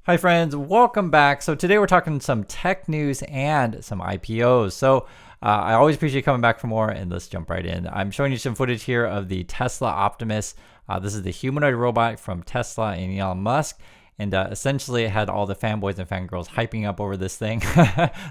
Hi friends, welcome back. So today we're talking some tech news and some IPOs. I always appreciate coming back for more, and let's jump right in. I'm showing you some footage here of the Tesla Optimus. This is the humanoid robot from Tesla and Elon Musk. And essentially it had all the fanboys and fangirls hyping up over this thing.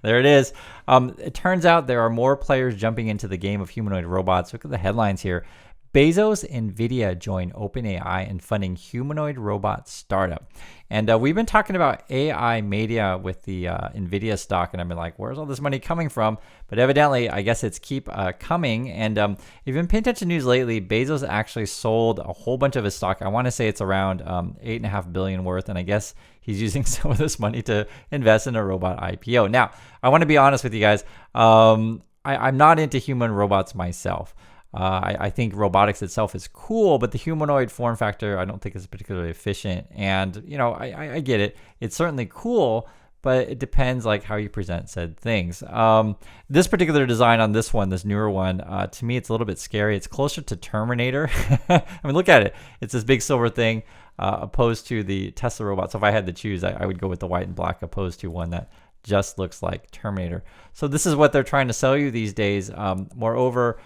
There it is. It turns out there are more players jumping into the game of humanoid robots. Look at the headlines here. Bezos, Nvidia join OpenAI in funding humanoid robot startup. And we've been talking about AI media with the Nvidia stock, and I've been like, where's all this money coming from? But evidently, I guess it's keep coming. And if you've been paying attention to news lately, Bezos actually sold a whole bunch of his stock. I want to say it's around $8.5 billion worth, and I guess he's using some of this money to invest in a robot IPO. Now, I want to be honest with you guys. I'm not into human robots myself. I think robotics itself is cool, but the humanoid form factor I don't think is particularly efficient. And I get it; it's certainly cool, but it depends like how you present said things. This particular design on this one, this newer one, to me it's a little bit scary. It's closer to Terminator. I mean, look at it; it's this big silver thing, opposed to the Tesla robot. So if I had to choose, I would go with the white and black, opposed to one that just looks like Terminator. So this is what they're trying to sell you these days. Moreover,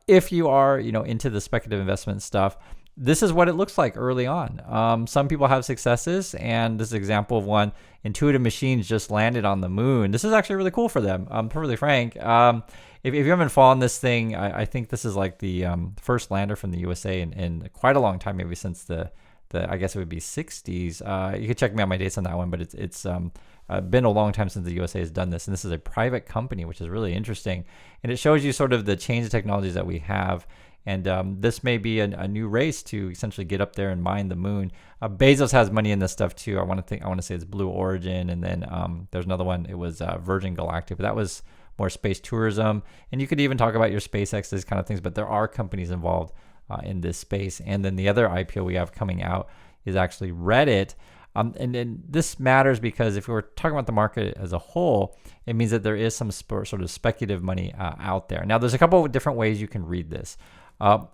if you are, into the speculative investment stuff, this is what it looks like early on. Some people have successes, and this is an example of one. Intuitive Machines just landed on the moon. This is actually really cool for them. I'm perfectly frank. If you haven't followed this thing, I think this is like the first lander from the USA in quite a long time, maybe since the I guess it would be 60s. You can check me on my dates on that one, but it's been a long time since the USA has done this, and this is a private company, which is really interesting, and it shows you sort of the change of technologies that we have. And this may be a new race to essentially get up there and mine the moon. Bezos has money in this stuff too. I want to say it's Blue Origin, and then there's another one. It was Virgin Galactic, but that was more space tourism. And you could even talk about your SpaceX, these kind of things. But there are companies involved in this space. And then the other IPO we have coming out is actually Reddit. And this matters because if we're talking about the market as a whole, it means that there is some sort of speculative money out there. Now, there's a couple of different ways you can read this.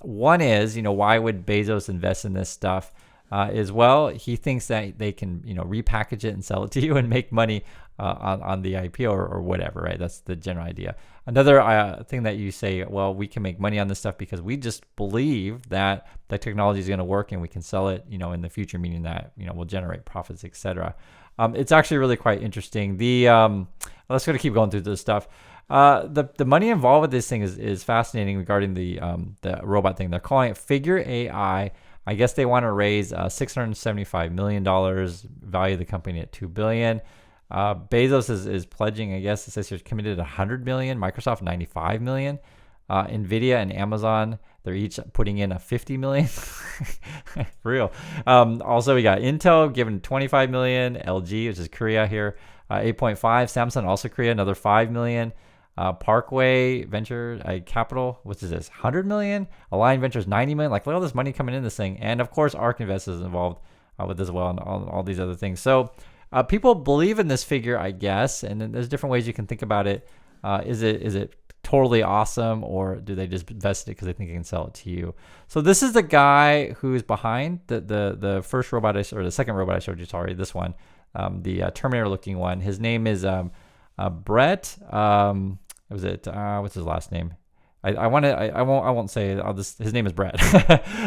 One is, why would Bezos invest in this stuff? Is well, he thinks that they can, repackage it and sell it to you and make money on the IPO or whatever, right? That's the general idea. Another thing that you say, well, we can make money on this stuff because we just believe that the technology is going to work and we can sell it, in the future, meaning that, we'll generate profits, etc. It's actually really quite interesting. Let's go to keep going through this stuff. The money involved with this thing is fascinating regarding the robot thing. They're calling it Figure AI. I guess they want to raise $675 million, value the company at $2 billion. Bezos is pledging, I guess it says he's committed $100 million, Microsoft $95 million. Nvidia and Amazon, they're each putting in a $50 million. For real. Also, we got Intel giving $25 million, LG, which is Korea here, 8.5. Samsung, also Korea, another $5 million. Parkway Venture Capital, which is this, $100 million. Align Ventures, $90 million. Like, look at all this money coming in this thing. And of course, ARK Invest is involved with this as well, and all these other things. So people believe in this figure, I guess, and then there's different ways you can think about it. Is it totally awesome, or do they just invest it because they think they can sell it to you? So this is the guy who's behind the first robot or the second robot I showed you. Sorry, this one, the Terminator looking one. His name is Brett. Was it what's his last name? I won't say it. His name is Brett.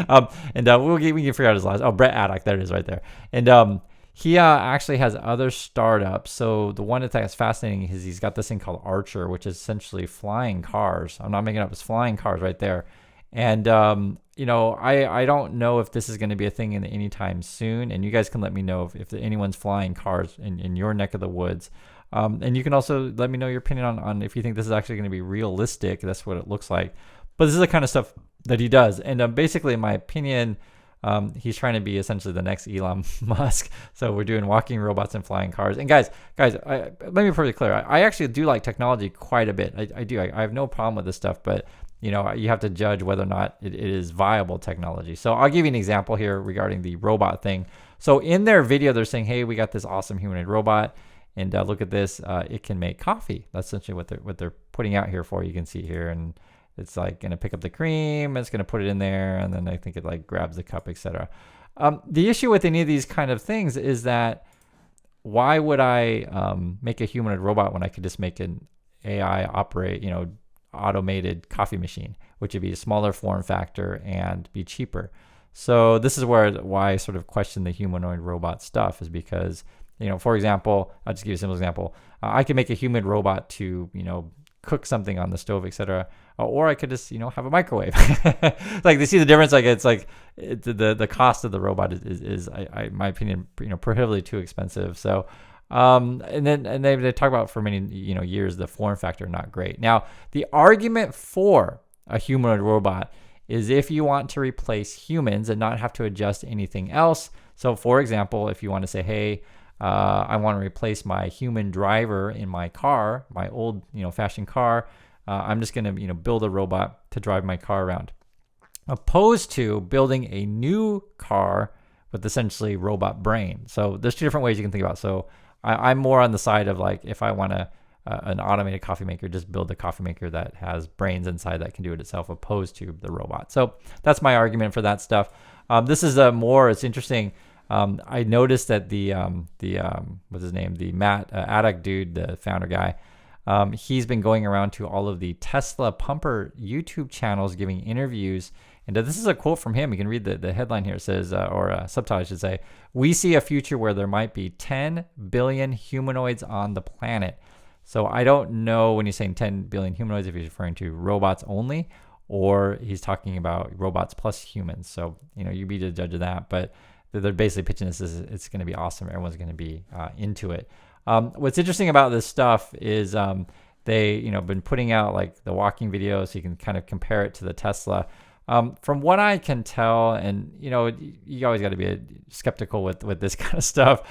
And we can figure out his last. Oh, Brett Addock. There it is right there. And he actually has other startups. So the one that's fascinating is he's got this thing called Archer, which is essentially flying cars. I'm not making it up. It's flying cars right there. And I don't know if this is going to be a thing in anytime soon. And you guys can let me know if anyone's flying cars in your neck of the woods. And you can also let me know your opinion on if you think this is actually going to be realistic. That's what it looks like. But this is the kind of stuff that he does. And basically, in my opinion, he's trying to be essentially the next Elon Musk. So we're doing walking robots and flying cars. And guys, let me be perfectly clear. I actually do like technology quite a bit. I do. I have no problem with this stuff. But you have to judge whether or not it is viable technology. So I'll give you an example here regarding the robot thing. So in their video, they're saying, hey, we got this awesome humanoid robot. And look at this, it can make coffee. That's essentially what they're putting out here for you. You can see here, and it's like going to pick up the cream, it's going to put it in there, and then I think it like grabs the cup, etc. The issue with any of these kind of things is that why would I make a humanoid robot when I could just make an AI operate, automated coffee machine, which would be a smaller form factor and be cheaper. So this is why I sort of question the humanoid robot stuff, is because, for example, I'll just give you a simple example. I could make a human robot to, cook something on the stove, etc. Or I could just, have a microwave. Like, they see the difference. Like, it's like the cost of the robot is in my opinion, prohibitively too expensive. So, and they talk about for many, years, the form factor not great. Now, the argument for a humanoid robot is if you want to replace humans and not have to adjust anything else. So, for example, if you want to say, hey, I want to replace my human driver in my car, my old, fashioned car. I'm just going to, build a robot to drive my car around, opposed to building a new car with essentially robot brain. So there's two different ways you can think about it. So I'm more on the side of, like, if I want an automated coffee maker, just build a coffee maker that has brains inside that can do it itself, opposed to the robot. So that's my argument for that stuff. This is it's interesting. I noticed that the what's his name, the Matt Addock dude, the founder guy, he's been going around to all of the Tesla pumper YouTube channels giving interviews. And this is a quote from him. You can read the headline here. It says, or subtitle, I should say, "We see a future where there might be 10 billion humanoids on the planet." So I don't know when he's saying 10 billion humanoids if he's referring to robots only, or he's talking about robots plus humans. So, you be the judge of that. But they're basically pitching this as it's going to be awesome. Everyone's going to be into it. What's interesting about this stuff is they, been putting out like the walking videos, so you can kind of compare it to the Tesla. From what I can tell, and you always got to be skeptical with this kind of stuff.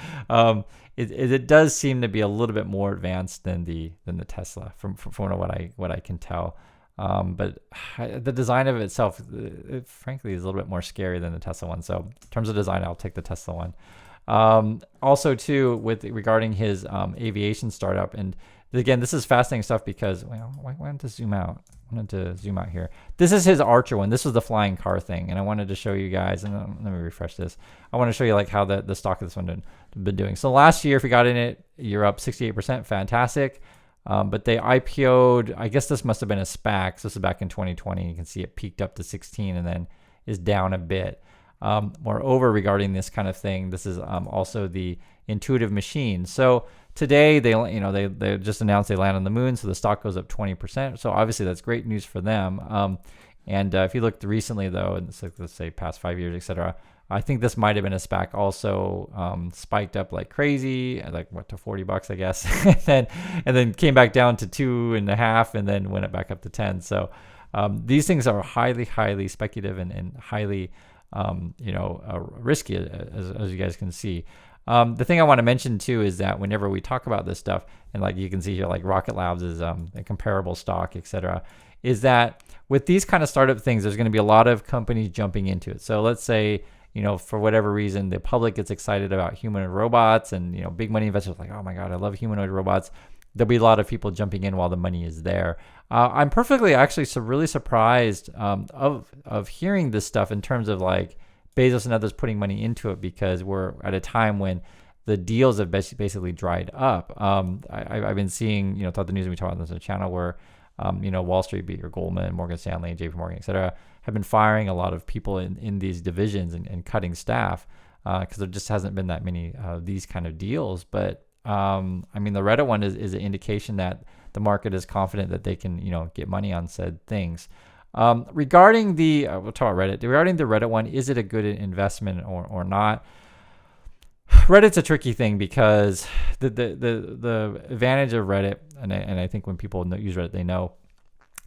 It does seem to be a little bit more advanced than the Tesla from what I can tell. But the design of itself, frankly, is a little bit more scary than the Tesla one. So in terms of design, I'll take the Tesla one. Also, too, regarding his aviation startup, and again, this is fascinating stuff because, why don't I zoom out? I wanted to zoom out here. This is his Archer one. This was the flying car thing, and I wanted to show you guys. And let me refresh this. I want to show you like how the stock of this one been doing. So last year, if you got in it, you're up 68%. Fantastic. But they IPO'd, I guess this must have been a SPAC. So this is back in 2020. You can see it peaked up to 16 and then is down a bit. Moreover, regarding this kind of thing, this is also the intuitive machine. So today they just announced they land on the moon, so the stock goes up 20%. So obviously that's great news for them. And if you looked recently though, and it's like, let's say past 5 years, etc., I think this might have been a SPAC also, spiked up like crazy, like to $40, I guess, and then came back down to 2.5, and then went it back up to 10. So these things are highly, highly speculative and highly, risky, as you guys can see. The thing I want to mention too is that whenever we talk about this stuff, and like you can see here, like Rocket Labs is a comparable stock, etc., is that with these kind of startup things, there's going to be a lot of companies jumping into it. So let's say, for whatever reason, the public gets excited about humanoid robots, and, big money investors are like, oh my God, I love humanoid robots. There'll be a lot of people jumping in while the money is there. I'm perfectly actually really surprised of hearing this stuff in terms of like Bezos and others putting money into it, because we're at a time when the deals have basically dried up. I've been seeing, throughout the news, and we talk about this on the channel, where Wall Street, or Goldman, Morgan Stanley, JP Morgan, et cetera, have been firing a lot of people in these divisions and cutting staff because there just hasn't been that many of these kind of deals. But the Reddit one is an indication that the market is confident that they can, get money on said things. Regarding we'll talk about Reddit. Regarding the Reddit one, is it a good investment or not? Reddit's a tricky thing because the advantage of Reddit, and I think when people use Reddit, they know,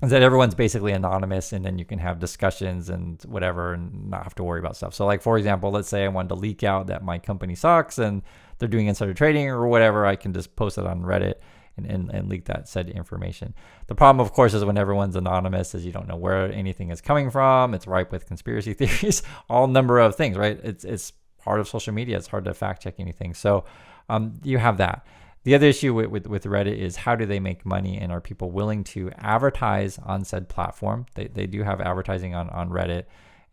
is that everyone's basically anonymous, and then you can have discussions and whatever and not have to worry about stuff. So like, for example, let's say I wanted to leak out that my company sucks and they're doing insider trading or whatever, I can just post it on Reddit and leak that said information. The problem, of course, is when everyone's anonymous, is you don't know where anything is coming from. It's ripe with conspiracy theories, all number of things, right? It's part of social media. It's hard to fact check anything. So you have that. The other issue with Reddit is, how do they make money, and are people willing to advertise on said platform? They do have advertising on Reddit.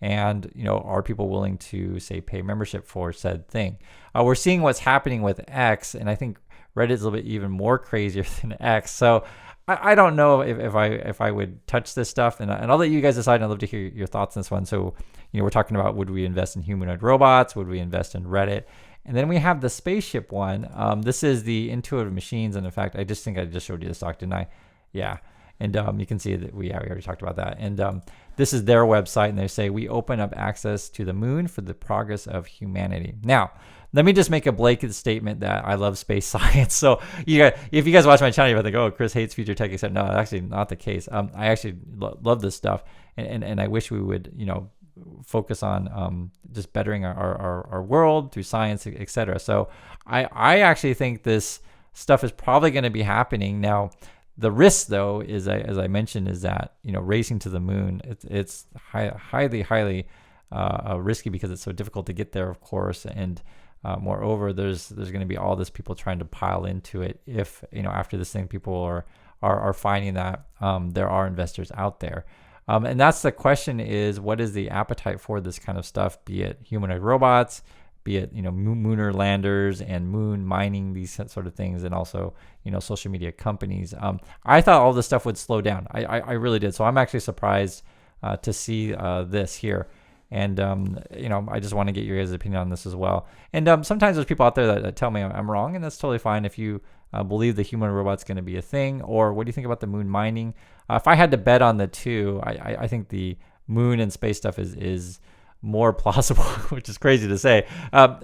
And are people willing to say pay membership for said thing? We're seeing what's happening with X, and I think Reddit is a little bit even more crazier than X. So I don't know if I would touch this stuff, and I'll let you guys decide. I'd love to hear your thoughts on this one. So we're talking about, would we invest in humanoid robots? Would we invest in Reddit? And then we have the spaceship one. This is the intuitive machines, and in fact, I just think I just showed you the stock, didn't I? Yeah. And you can see that we already talked about that. And this is their website, and they say, we open up access to the moon for the progress of humanity. Now, let me just make a blanket statement that I love space science. So if you guys watch my channel, you might think, oh, Chris hates future tech, except no, that's actually not the case. I actually love this stuff, and I wish we would, focus on just bettering our world through science, etc. So I actually think this stuff is probably going to be happening now. The risk, though, is, as I mentioned, is that racing to the moon, it's highly risky because it's so difficult to get there, of course, and moreover, there's going to be all this people trying to pile into it. If after this thing, people are finding that there are investors out there, and that's the question: is what is the appetite for this kind of stuff? Be it humanoid robots, be it lunar landers and moon mining, these sort of things, and also social media companies. I thought all this stuff would slow down. I really did. So I'm actually surprised to see this here. And I just want to get your guys' opinion on this as well. And sometimes there's people out there that tell me I'm wrong, and that's totally fine. If you believe the human robot's going to be a thing, or what do you think about the moon mining? If I had to bet on the two, I think the moon and space stuff is more plausible, which is crazy to say,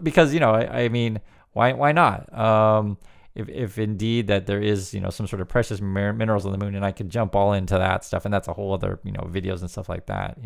because I mean, why not? If indeed that there is some sort of precious minerals on the moon, and I could jump all into that stuff, and that's a whole other videos and stuff like that,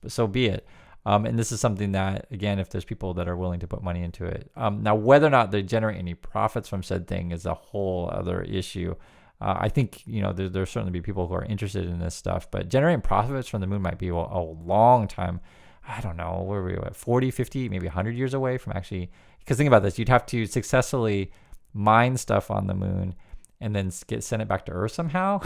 so be it. And this is something that, again, if there's people that are willing to put money into it. Now, whether or not they generate any profits from said thing is a whole other issue. I think, there'll certainly be people who are interested in this stuff, but generating profits from the moon might be a long time. I don't know, where were we at? 40, 50, maybe 100 years away from actually, because think about this, you'd have to successfully mine stuff on the moon and then send it back to Earth somehow.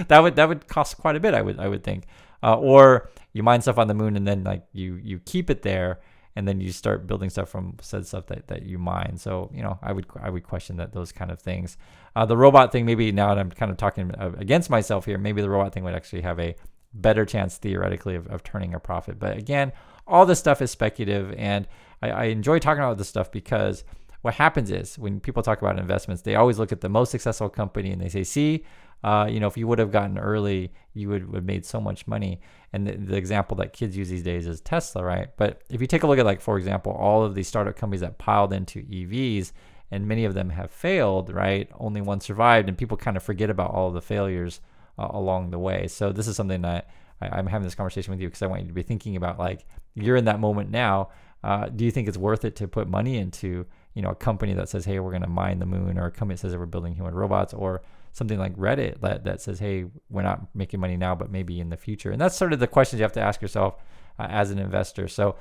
that would cost quite a bit, I would think. Or you mine stuff on the moon and then like you keep it there, and then you start building stuff from said stuff that you mine. So I would question those kind of things. The robot thing, maybe now that I'm kind of talking against myself here, maybe the robot thing would actually have a better chance theoretically of turning a profit. But again, all this stuff is speculative, and I enjoy talking about this stuff because what happens is when people talk about investments, they always look at the most successful company and they say, see, if you would have gotten early, you would have made so much money. And the example that kids use these days is Tesla, right? But if you take a look at, like, for example, all of these startup companies that piled into EVs, and many of them have failed, right? Only one survived, and people kind of forget about all of the failures along the way. So this is something that I'm having this conversation with you because I want you to be thinking about, like, you're in that moment now. Do you think it's worth it to put money into, a company that says, hey, we're going to mine the moon, or a company that says that we're building human robots, or something like Reddit that says, hey, we're not making money now, but maybe in the future? And that's sort of the questions you have to ask yourself as an investor. So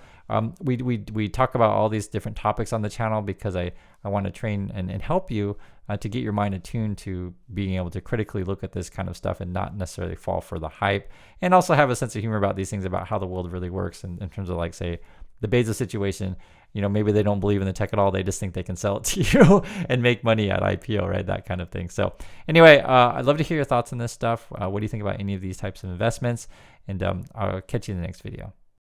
we talk about all these different topics on the channel because I want to train and help you to get your mind attuned to being able to critically look at this kind of stuff and not necessarily fall for the hype, and also have a sense of humor about these things, about how the world really works in terms of, like, say, the Bezos situation. Maybe they don't believe in the tech at all. They just think they can sell it to you and make money at IPO, right? That kind of thing. So anyway, I'd love to hear your thoughts on this stuff. What do you think about any of these types of investments? And I'll catch you in the next video.